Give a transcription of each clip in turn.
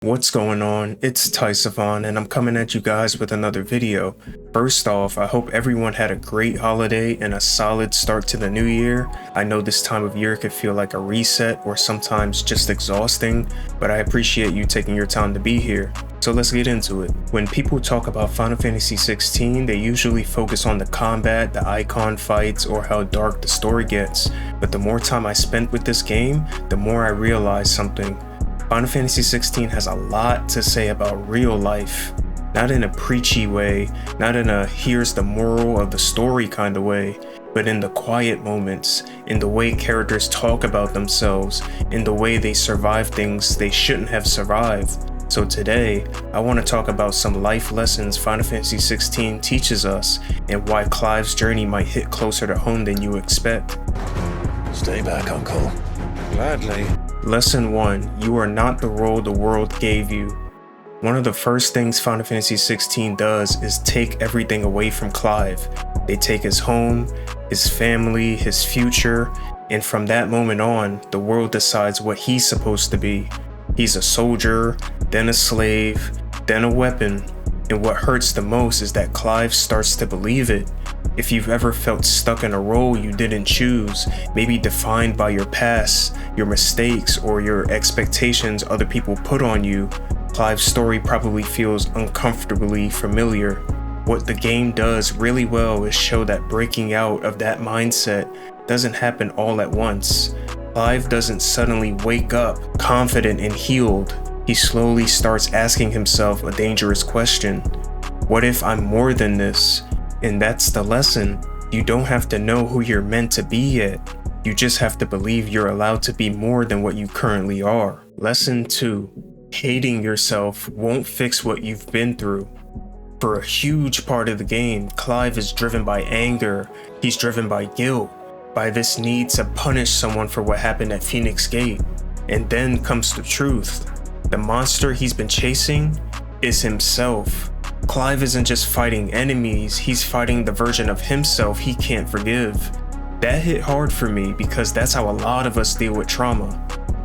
What's going on? It's Taisophon and I'm coming at you guys with another video. First off, I hope everyone had a great holiday and a solid start to the new year. I know this time of year could feel like a reset or sometimes just exhausting, but I appreciate you taking your time to be here. So let's get into it. When people talk about Final Fantasy XVI, they usually focus on the combat, the icon fights, or how dark the story gets. But the more time I spent with this game, the more I realized something. Final Fantasy XVI has a lot to say about real life. Not in a preachy way, not in a here's the moral of the story kind of way, but in the quiet moments, in the way characters talk about themselves, in the way they survive things they shouldn't have survived. So today, I want to talk about some life lessons Final Fantasy XVI teaches us and why Clive's journey might hit closer to home than you expect. Stay back, Uncle. Gladly. Lesson 1. You are not the role the world gave you. One of the first things Final Fantasy XVI does is take everything away from Clive. They take his home, his family, his future, and from that moment on, the world decides what he's supposed to be. He's a soldier, then a slave, then a weapon, and what hurts the most is that Clive starts to believe it. If you've ever felt stuck in a role you didn't choose, maybe defined by your past, your mistakes, or your expectations other people put on you, Clive's story probably feels uncomfortably familiar. What the game does really well is show that breaking out of that mindset doesn't happen all at once. Clive doesn't suddenly wake up confident and healed. He slowly starts asking himself a dangerous question. What if I'm more than this? And that's the lesson. You don't have to know who you're meant to be yet. You just have to believe you're allowed to be more than what you currently are. Lesson 2. Hating yourself won't fix what you've been through. For a huge part of the game, Clive is driven by anger. He's driven by guilt, by this need to punish someone for what happened at Phoenix Gate. And then comes the truth. The monster he's been chasing is himself. Clive isn't just fighting enemies, he's fighting the version of himself he can't forgive. That hit hard for me because that's how a lot of us deal with trauma.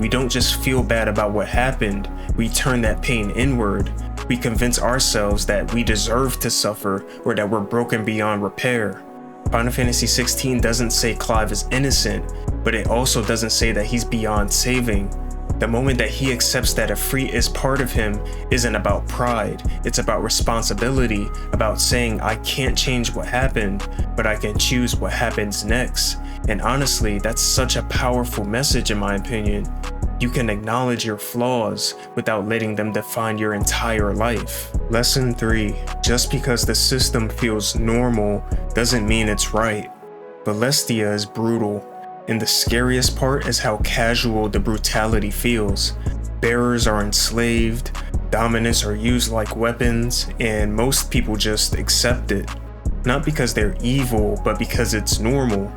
We don't just feel bad about what happened, we turn that pain inward. We convince ourselves that we deserve to suffer or that we're broken beyond repair. Final Fantasy XVI doesn't say Clive is innocent, but it also doesn't say that he's beyond saving. The moment that he accepts that Ifrit is part of him isn't about pride, it's about responsibility, about saying I can't change what happened, but I can choose what happens next. And honestly, that's such a powerful message in my opinion. You can acknowledge your flaws without letting them define your entire life. Lesson 3. Just because the system feels normal doesn't mean it's right. Celestia is brutal. And the scariest part is how casual the brutality feels. Bearers are enslaved, dominants are used like weapons, and most people just accept it. Not because they're evil, but because it's normal.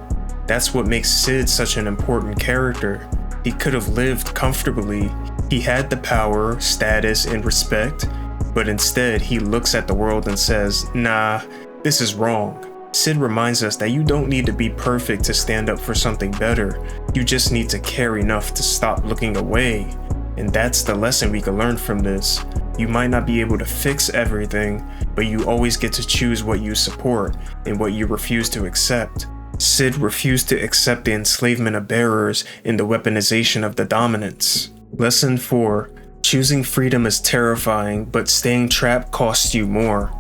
That's what makes Cid such an important character. He could have lived comfortably. He had the power, status, and respect, but instead he looks at the world and says, nah, this is wrong. Cid reminds us that you don't need to be perfect to stand up for something better. You just need to care enough to stop looking away. And that's the lesson we can learn from this. You might not be able to fix everything, but you always get to choose what you support and what you refuse to accept. Cid refused to accept the enslavement of bearers and the weaponization of the dominants. Lesson 4. Choosing freedom is terrifying, but staying trapped costs you more.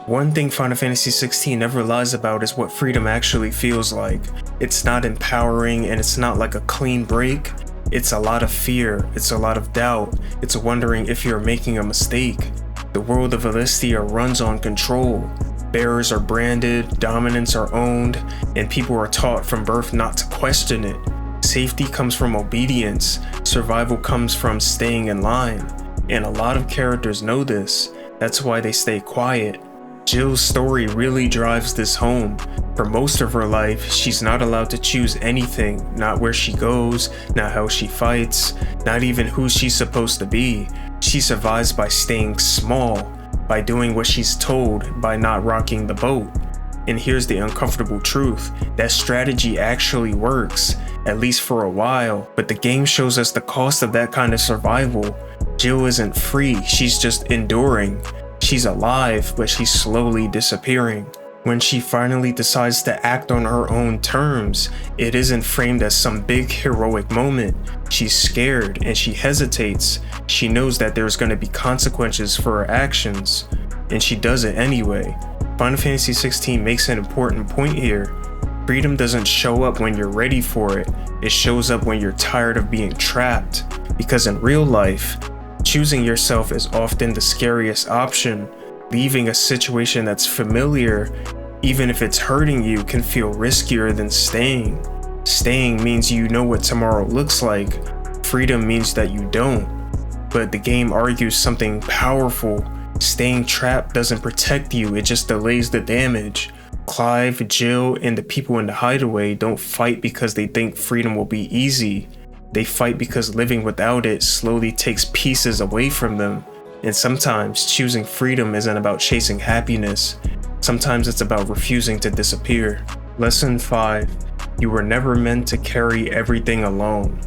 One thing Final Fantasy XVI never lies about is what freedom actually feels like. It's not empowering and it's not like a clean break. It's a lot of fear, it's a lot of doubt, it's wondering if you're making a mistake. The world of Celestia runs on control. Bearers are branded, dominants are owned, and people are taught from birth not to question it. Safety comes from obedience, survival comes from staying in line. And a lot of characters know this, that's why they stay quiet. Jill's story really drives this home. For most of her life, she's not allowed to choose anything, not where she goes, not how she fights, not even who she's supposed to be. She survives by staying small, by doing what she's told, by not rocking the boat. And here's the uncomfortable truth, that strategy actually works, at least for a while, but the game shows us the cost of that kind of survival. Jill isn't free, she's just enduring. She's alive, but she's slowly disappearing. When she finally decides to act on her own terms, it isn't framed as some big heroic moment. She's scared and she hesitates. She knows that there's going to be consequences for her actions, and she does it anyway. Final Fantasy XVI makes an important point here. Freedom doesn't show up when you're ready for it. It shows up when you're tired of being trapped. Because in real life, choosing yourself is often the scariest option. Leaving a situation that's familiar, even if it's hurting you, can feel riskier than staying. Staying means you know what tomorrow looks like. Freedom means that you don't. But the game argues something powerful. Staying trapped doesn't protect you, it just delays the damage. Clive, Jill, and the people in the hideaway don't fight because they think freedom will be easy. They fight because living without it slowly takes pieces away from them. And sometimes choosing freedom isn't about chasing happiness. Sometimes it's about refusing to disappear. Lesson 5. You were never meant to carry everything alone.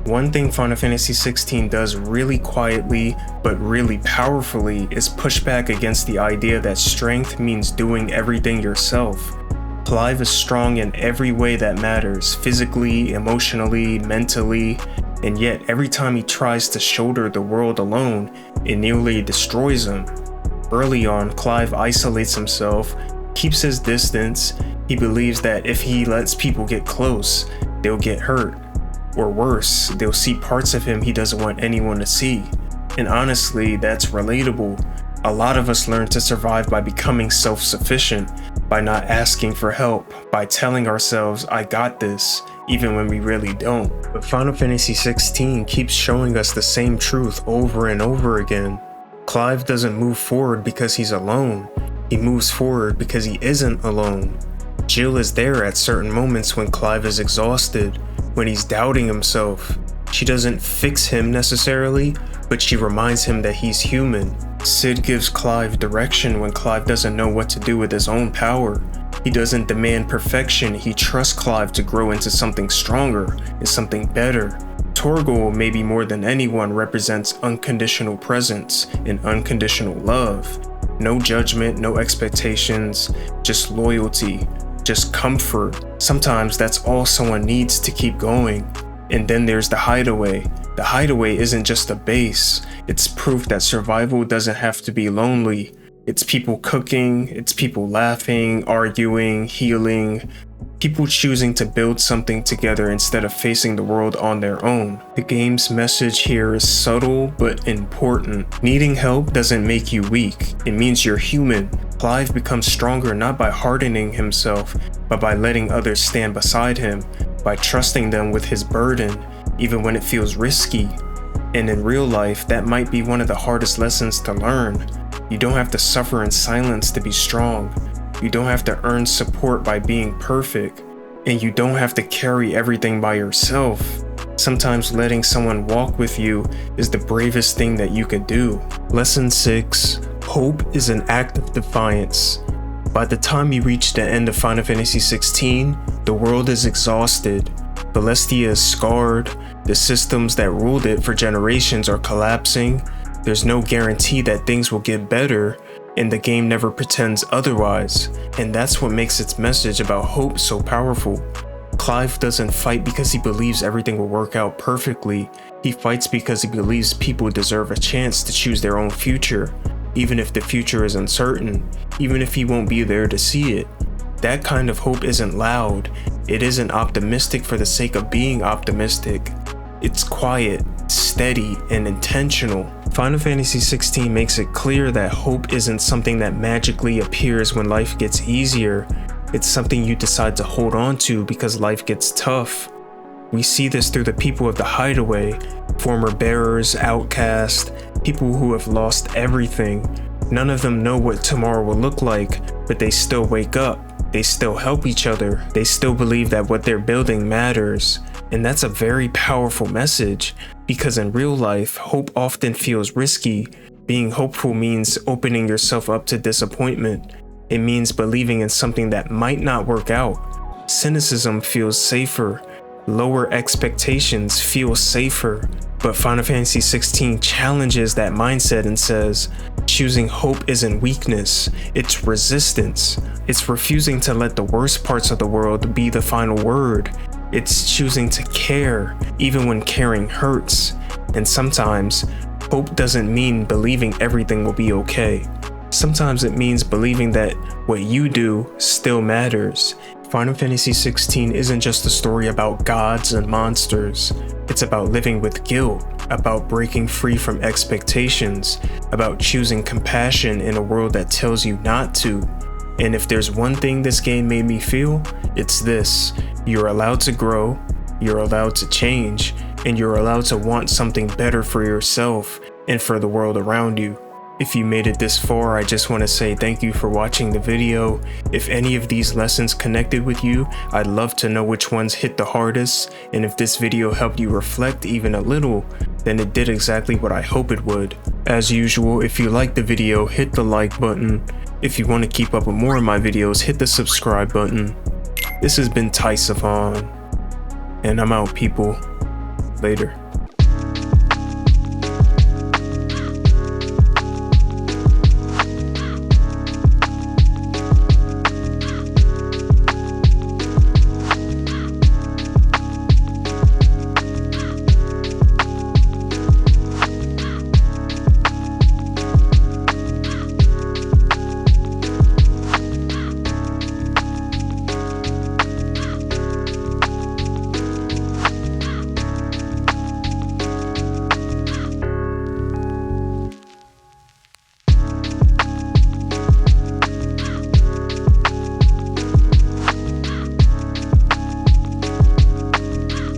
One thing Final Fantasy XVI does really quietly, but really powerfully, is push back against the idea that strength means doing everything yourself. Clive is strong in every way that matters, physically, emotionally, mentally, and yet every time he tries to shoulder the world alone, it nearly destroys him. Early on, Clive isolates himself, keeps his distance. He believes that if he lets people get close, they'll get hurt. Or worse, they'll see parts of him he doesn't want anyone to see. And honestly, that's relatable. A lot of us learn to survive by becoming self-sufficient, by not asking for help, by telling ourselves, I got this, even when we really don't. But Final Fantasy XVI keeps showing us the same truth over and over again. Clive doesn't move forward because he's alone. He moves forward because he isn't alone. Jill is there at certain moments when Clive is exhausted, when he's doubting himself. She doesn't fix him necessarily, but she reminds him that he's human. Sid gives Clive direction when Clive doesn't know what to do with his own power. He doesn't demand perfection, he trusts Clive to grow into something stronger and something better. Torgal, maybe more than anyone, represents unconditional presence and unconditional love. No judgment, no expectations, just loyalty, just comfort. Sometimes that's all someone needs to keep going. And then there's the hideaway. The hideaway isn't just a base, it's proof that survival doesn't have to be lonely. It's people cooking, it's people laughing, arguing, healing, people choosing to build something together instead of facing the world on their own. The game's message here is subtle but important. Needing help doesn't make you weak, it means you're human. Clive becomes stronger not by hardening himself, but by letting others stand beside him, by trusting them with his burden, even when it feels risky. And in real life, that might be one of the hardest lessons to learn. You don't have to suffer in silence to be strong. You don't have to earn support by being perfect. And you don't have to carry everything by yourself. Sometimes letting someone walk with you is the bravest thing that you could do. Lesson 6. Hope is an act of defiance. By the time you reach the end of Final Fantasy XVI, the world is exhausted. Celestia is scarred. The systems that ruled it for generations are collapsing. There's no guarantee that things will get better, and the game never pretends otherwise. And that's what makes its message about hope so powerful. Clive doesn't fight because he believes everything will work out perfectly. He fights because he believes people deserve a chance to choose their own future, even if the future is uncertain, even if he won't be there to see it. That kind of hope isn't loud. It isn't optimistic for the sake of being optimistic. It's quiet, steady, and intentional. Final Fantasy XVI makes it clear that hope isn't something that magically appears when life gets easier. It's something you decide to hold on to because life gets tough. We see this through the people of the hideaway, former bearers, outcasts, people who have lost everything. None of them know what tomorrow will look like, but they still wake up. They still help each other. They still believe that what they're building matters. And that's a very powerful message, because in real life, hope often feels risky. Being hopeful means opening yourself up to disappointment. It means believing in something that might not work out. Cynicism feels safer. Lower expectations feel safer, but Final Fantasy XVI challenges that mindset and says, choosing hope isn't weakness, it's resistance. It's refusing to let the worst parts of the world be the final word. It's choosing to care, even when caring hurts. And sometimes, hope doesn't mean believing everything will be okay. Sometimes it means believing that what you do still matters. Final Fantasy XVI isn't just a story about gods and monsters. It's about living with guilt, about breaking free from expectations, about choosing compassion in a world that tells you not to. And if there's one thing this game made me feel, it's this: you're allowed to grow, you're allowed to change, and you're allowed to want something better for yourself and for the world around you. If you made it this far, I just want to say thank you for watching the video. If any of these lessons connected with you, I'd love to know which ones hit the hardest, and if this video helped you reflect even a little, then it did exactly what I hope it would. As usual, if you liked the video, hit the like button. If you want to keep up with more of my videos, hit the subscribe button. This has been Taisophon, and I'm out, people. Later.